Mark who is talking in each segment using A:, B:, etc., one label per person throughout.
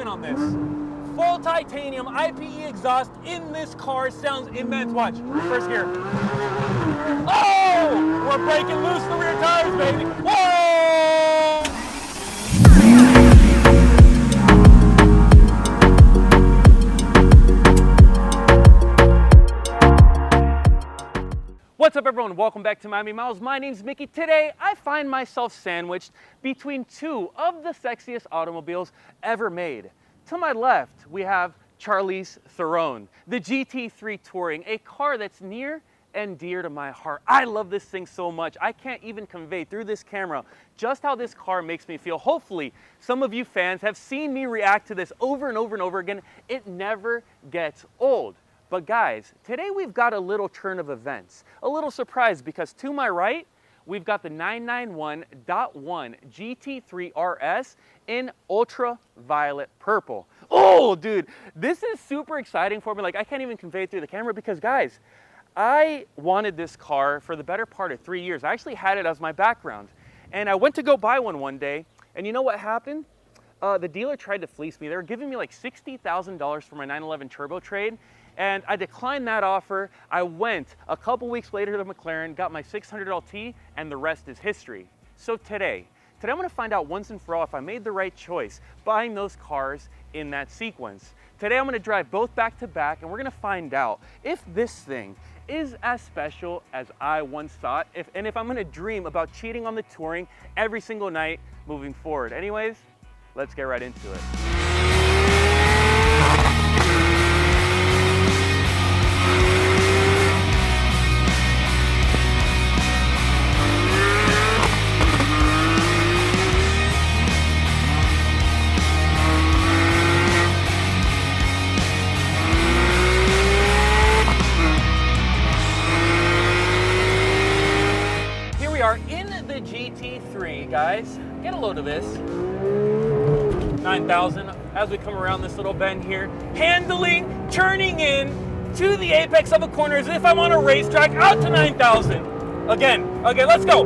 A: in on this. Full titanium IPE exhaust in this car sounds immense. Watch, first gear. Oh! We're breaking loose the rear tires, baby. Whoa! What's up, everyone? Welcome back to Miami Miles. My name's Mickey. Today, I find myself sandwiched between two of the sexiest automobiles ever made. To my left, we have Charlize Theron, the GT3 Touring, a car that's near and dear to my heart. I love this thing so much. I can't even convey through this camera just how this car makes me feel. Hopefully, some of you fans have seen me react to this over and over and over again. It never gets old. But guys, today we've got a little turn of events, a little surprise, because to my right, we've got the 991.1 GT3RS in ultraviolet purple. Oh, dude, this is super exciting for me. Like, I can't even convey it through the camera because, guys, I wanted this car for the better part of 3 years. I actually had it as my background. And I went to go buy one day, and you know what happened? The dealer tried to fleece me. They were giving me like $60,000 for my 911 Turbo trade. And I declined that offer. I went a couple weeks later to McLaren, got my 600 LT, and the rest is history. So today I'm gonna find out once and for all if I made the right choice buying those cars in that sequence. Today I'm gonna drive both back to back, and we're gonna find out if this thing is as special as I once thought, and if I'm gonna dream about cheating on the Touring every single night moving forward. Anyways, let's get right into it. In the GT3, guys, get a load of this. 9,000 as we come around this little bend here, handling, turning in to the apex of a corner as if I'm on a racetrack, out to 9,000. Again, let's go.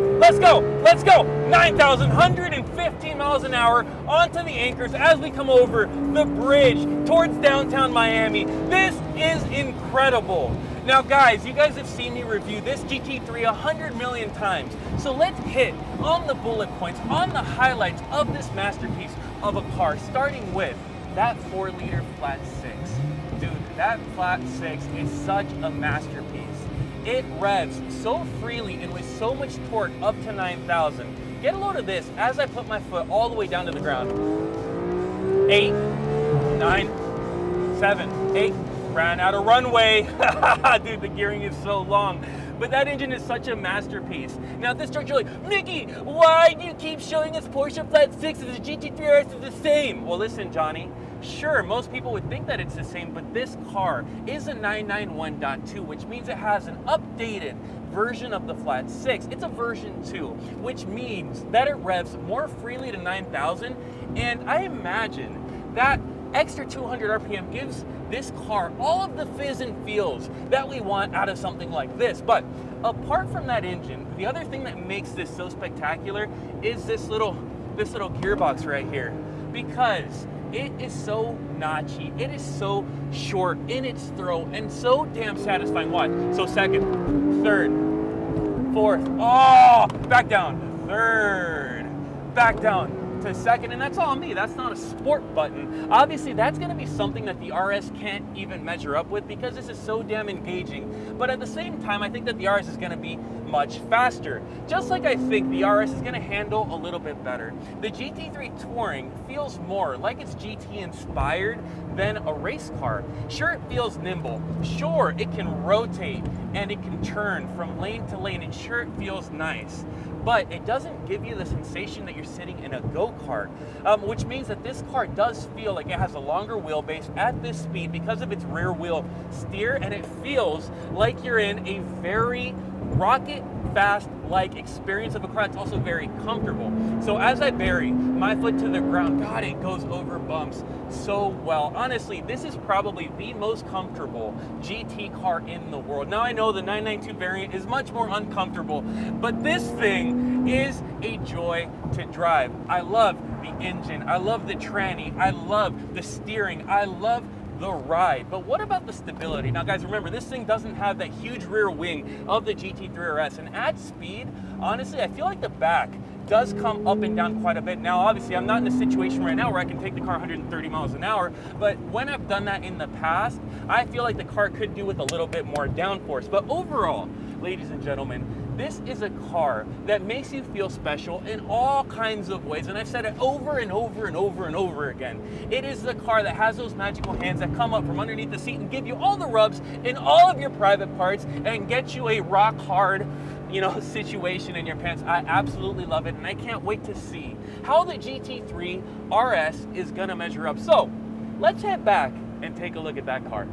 A: 9,000, 115 miles an hour onto the anchors as we come over the bridge towards downtown Miami. This is incredible. Now guys, you guys have seen me review this GT3 100 million times. So let's hit on the bullet points, on the highlights of this masterpiece of a car, starting with that 4-liter flat six. Dude, that flat six is such a masterpiece. It revs so freely and with so much torque up to 9,000. Get a load of this as I put my foot all the way down to the ground. 8, 9, 7, 8. Ran out of runway. Dude, the gearing is so long. But that engine is such a masterpiece. Now at this juncture, you're like, Mickey, why do you keep showing us Porsche flat sixes? The GT3RS is the same. Well, listen, Johnny. Sure, most people would think that it's the same, but this car is a 991.2, which means it has an updated version of the flat six. It's a version 2, which means that it revs more freely to 9,000. And I imagine that extra 200 RPM gives this car all of the fizz and feels that we want out of something like this. But apart from that engine, the other thing that makes this so spectacular is this little gearbox right here, because it is so notchy, it is so short in its throw, and so damn satisfying. Watch. So second, third, fourth, oh, back down, third, back down to second, and that's all me. That's not a sport button. Obviously, that's going to be something that the RS can't even measure up with because this is so damn engaging. But at the same time, I think that the RS is going to be much faster. Just like I think the RS is going to handle a little bit better. The GT3 Touring feels more like it's GT inspired than a race car. Sure, it feels nimble. Sure, it can rotate and it can turn from lane to lane, and sure, it feels nice. But it doesn't give you the sensation that you're sitting in a go-kart, which means that this car does feel like it has a longer wheelbase at this speed because of its rear wheel steer, and it feels like you're in a very rocket fast like experience of a car. It's also very comfortable. So as I bury my foot to the ground, God, it goes over bumps so well. Honestly, this is probably the most comfortable GT car in the world. Now I know the 992 variant is much more uncomfortable, but this thing is a joy to drive. I love the engine, I love the tranny, I love the steering, I love the ride. But what about the stability? Now guys, remember, this thing doesn't have that huge rear wing of the GT3RS, and at speed, honestly, I feel like the back does come up and down quite a bit. Now obviously I'm not in a situation right now where I can take the car 130 miles an hour, but when I've done that in the past, I feel like the car could do with a little bit more downforce. But overall, ladies and gentlemen, this is a car that makes you feel special in all kinds of ways, and I've said it over and over and over and over again. It is the car that has those magical hands that come up from underneath the seat and give you all the rubs in all of your private parts and get you a rock hard, situation in your pants. I absolutely love it, and I can't wait to see how the GT3 RS is gonna measure up. So let's head back and take a look at that car.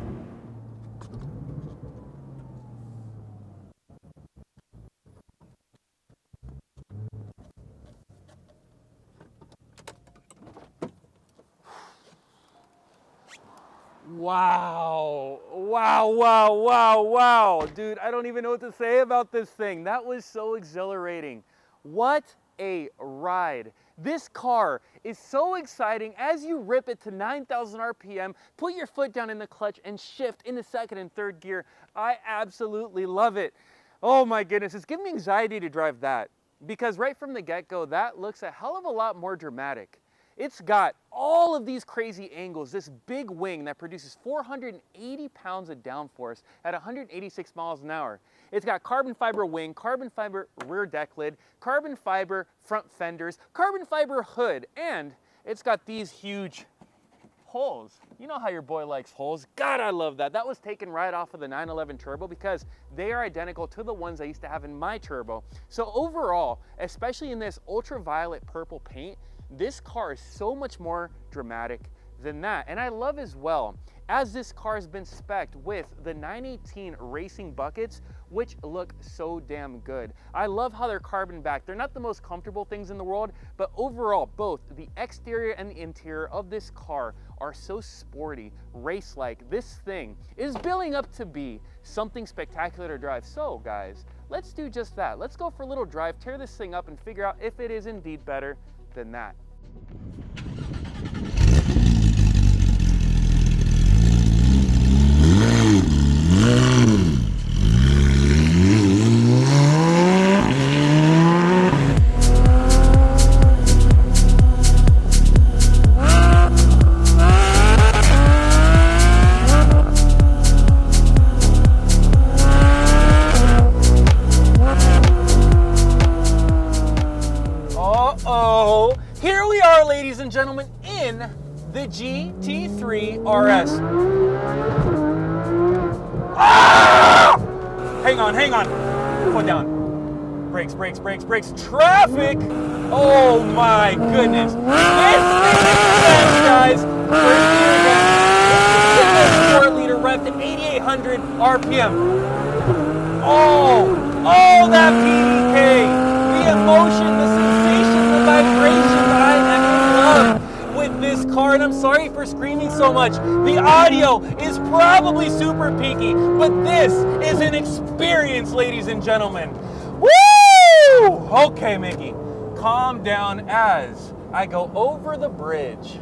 A: Wow, wow, wow, wow, wow. Dude, I don't even know what to say about this thing. That was so exhilarating. What a ride. This car is so exciting. As you rip it to 9,000 RPM, put your foot down in the clutch and shift into second and third gear. I absolutely love it. Oh my goodness, it's giving me anxiety to drive that, because right from the get-go, that looks a hell of a lot more dramatic. It's got all of these crazy angles, this big wing that produces 480 pounds of downforce at 186 miles an hour. It's got carbon fiber wing, carbon fiber rear deck lid, carbon fiber front fenders, carbon fiber hood, and it's got these huge holes. You know how your boy likes holes. God, I love that. That was taken right off of the 911 Turbo because they are identical to the ones I used to have in my Turbo. So overall, especially in this ultraviolet purple paint, this car is so much more dramatic than that. And I love as well, as this car has been spec'd with the 918 racing buckets, which look so damn good. I love how they're carbon back. They're not the most comfortable things in the world, but overall, both the exterior and the interior of this car are so sporty, race-like. This thing is building up to be something spectacular to drive. So guys, let's do just that. Let's go for a little drive, tear this thing up, and figure out if it is indeed better than that. Here we are, ladies and gentlemen, in the GT3RS. Ah! Hang on. Foot down. Brakes. Traffic! Oh my goodness. This thing is fast, guys. First gear again. This is a 4-liter rev to 8,800 RPM. Oh, that PDK. The emotion, the sensation, the vibration I love with this car, and I'm sorry for screaming so much. The audio is probably super peaky, but this is an experience, ladies and gentlemen. Woo! Okay, Mickey, calm down as I go over the bridge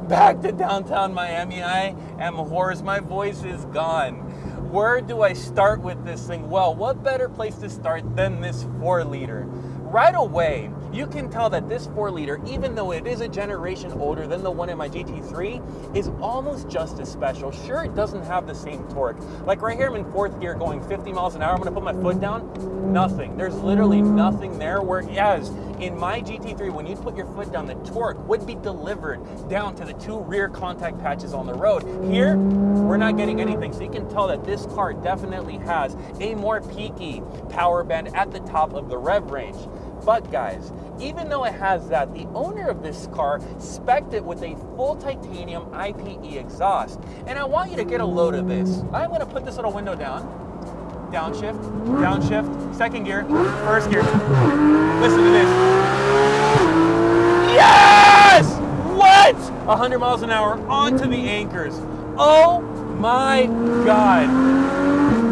A: back to downtown Miami. I am hoarse, my voice is gone. Where do I start with this thing? Well, what better place to start than this 4-liter? Right away, you can tell that this 4-liter, even though it is a generation older than the one in my GT3, is almost just as special. Sure, it doesn't have the same torque. Like right here, I'm in 4th gear going 50 miles an hour. I'm gonna put my foot down, nothing. There's literally nothing there, whereas in my GT3, when you put your foot down, the torque would be delivered down to the 2 rear contact patches on the road. Here, we're not getting anything. So you can tell that this car definitely has a more peaky power band at the top of the rev range. But guys, even though it has that, the owner of this car spec'd it with a full titanium IPE exhaust. And I want you to get a load of this. I'm gonna put this little window down. downshift, second gear, first gear. Listen to this. Yes! What? 100 miles an hour onto the anchors. Oh my God.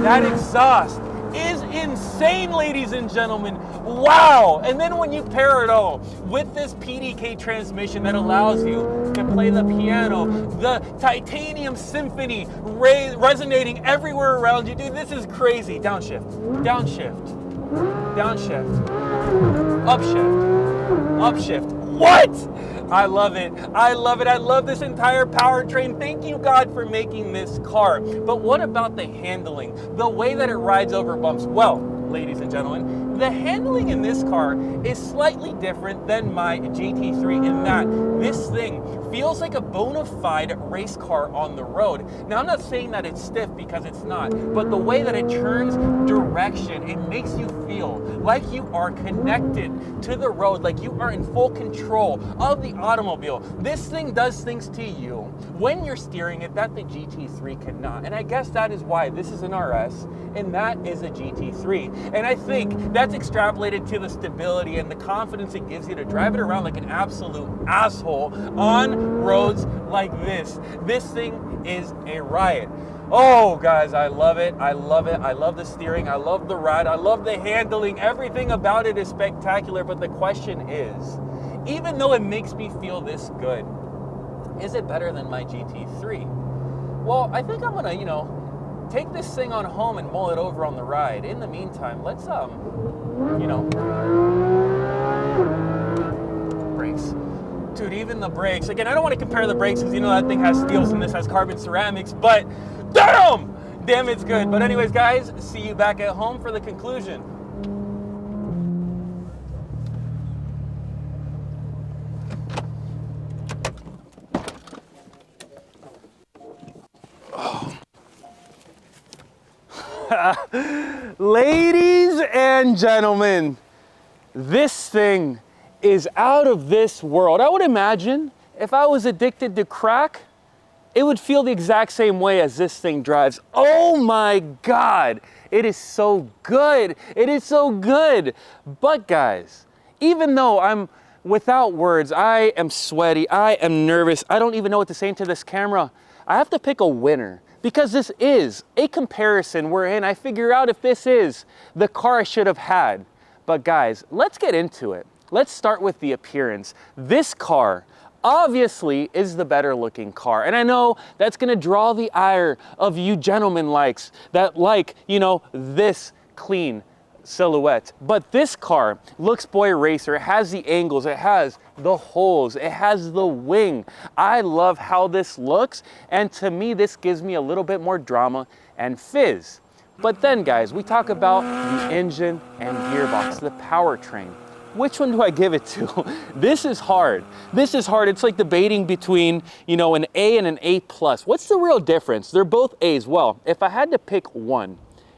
A: That exhaust is insane, ladies and gentlemen. Wow. And then when you pair it all with this PDK transmission that allows you to play the piano, the titanium symphony resonating everywhere around you, dude, this is crazy. Downshift, downshift, downshift, upshift, upshift. What? I love it. I love it. I love this entire powertrain. Thank you, God, for making this car. But what about the handling? The way that it rides over bumps? Well, ladies and gentlemen, the handling in this car is slightly different than my GT3 in that this thing feels like a bona fide race car on the road. Now, I'm not saying that it's stiff because it's not, but the way that it turns direction, it makes you feel like you are connected to the road, like you are in full control of the automobile. This thing does things to you when you're steering it that the GT3 cannot. And I guess that is why this is an RS and that is a GT3. And I think that's extrapolated to the stability and the confidence it gives you to drive it around like an absolute asshole on roads like this. This thing is a riot. Oh, guys, I love it. I love it. I love the steering. I love the ride. I love the handling. Everything about it is spectacular. But the question is, even though it makes me feel this good, is it better than my GT3? Well, I think I'm gonna, take this thing on home and mull it over on the ride. In the meantime, let's, brakes. Dude, even the brakes. Again, I don't want to compare the brakes because that thing has steels and this has carbon ceramics, but damn, it's good. But anyways, guys, see you back at home for the conclusion. Ladies and gentlemen, this thing is out of this world. I would imagine if I was addicted to crack, it would feel the exact same way as this thing drives. Oh my God, it is so good. It is so good. But guys, even though I'm without words, I am sweaty, I am nervous, I don't even know what to say into this camera, I have to pick a winner. Because this is a comparison wherein I figure out if this is the car I should have had. But guys, let's get into it. Let's start with the appearance. This car obviously is the better looking car. And I know that's gonna draw the ire of you gentlemen that like, this clean silhouette. But this car looks boy racer. It has the angles, it has the holes, it has the wing. I love how this looks, and to me this gives me a little bit more drama and fizz. But then guys, we talk about the engine and gearbox, the powertrain. Which one do I give it to? This is hard. This is hard. It's like debating between, an A and an A+. What's the real difference? They're both A's. Well, if I had to pick one,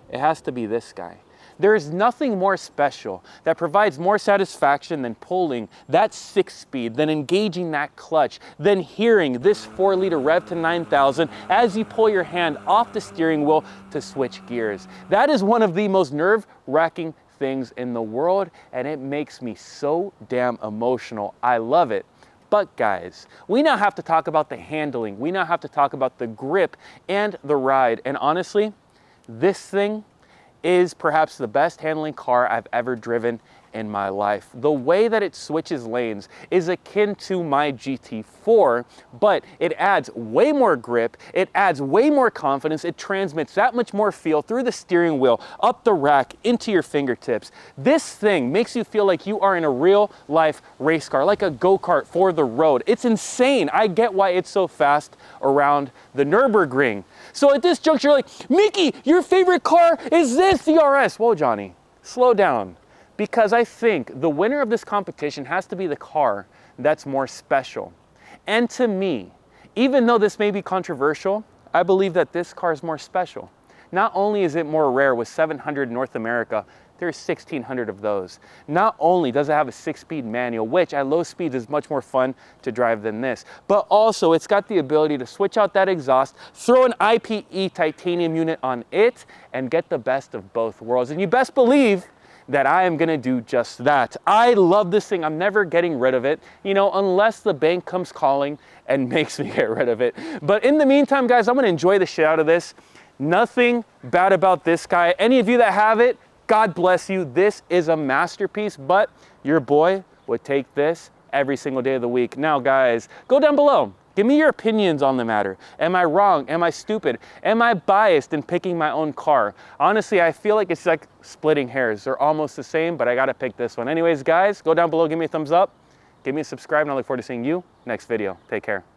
A: it has to be this guy. There is nothing more special that provides more satisfaction than pulling that 6-speed, than engaging that clutch, than hearing this 4-liter rev to 9,000 as you pull your hand off the steering wheel to switch gears. That is one of the most nerve-wracking things in the world, and it makes me so damn emotional. I love it. But guys, we now have to talk about the handling. We now have to talk about the grip and the ride. And honestly, this thing is perhaps the best handling car I've ever driven in my life. The way that it switches lanes is akin to my GT4, but it adds way more grip, it adds way more confidence, it transmits that much more feel through the steering wheel, up the rack, into your fingertips. This thing makes you feel like you are in a real life race car, like a go-kart for the road. It's insane. I get why it's so fast around the Nürburgring. So at this juncture, you're like, Mickey, your favorite car is this, the RS. Whoa, Johnny, slow down. Because I think the winner of this competition has to be the car that's more special. And to me, even though this may be controversial, I believe that this car is more special. Not only is it more rare with 700 in North America, there's 1,600 of those. Not only does it have a 6-speed manual, which at low speeds is much more fun to drive than this, but also it's got the ability to switch out that exhaust, throw an IPE titanium unit on it, and get the best of both worlds. And you best believe that I am gonna do just that. I love this thing. I'm never getting rid of it, you know, unless the bank comes calling and makes me get rid of it. But in the meantime, guys, I'm gonna enjoy the shit out of this. Nothing bad about this guy. Any of you that have it, God bless you. This is a masterpiece, but your boy would take this every single day of the week. Now, guys, go down below. Give me your opinions on the matter. Am I wrong? Am I stupid? Am I biased in picking my own car? Honestly, I feel like it's like splitting hairs. They're almost the same, but I gotta pick this one. Anyways, guys, go down below, give me a thumbs up, give me a subscribe, and I look forward to seeing you next video. Take care.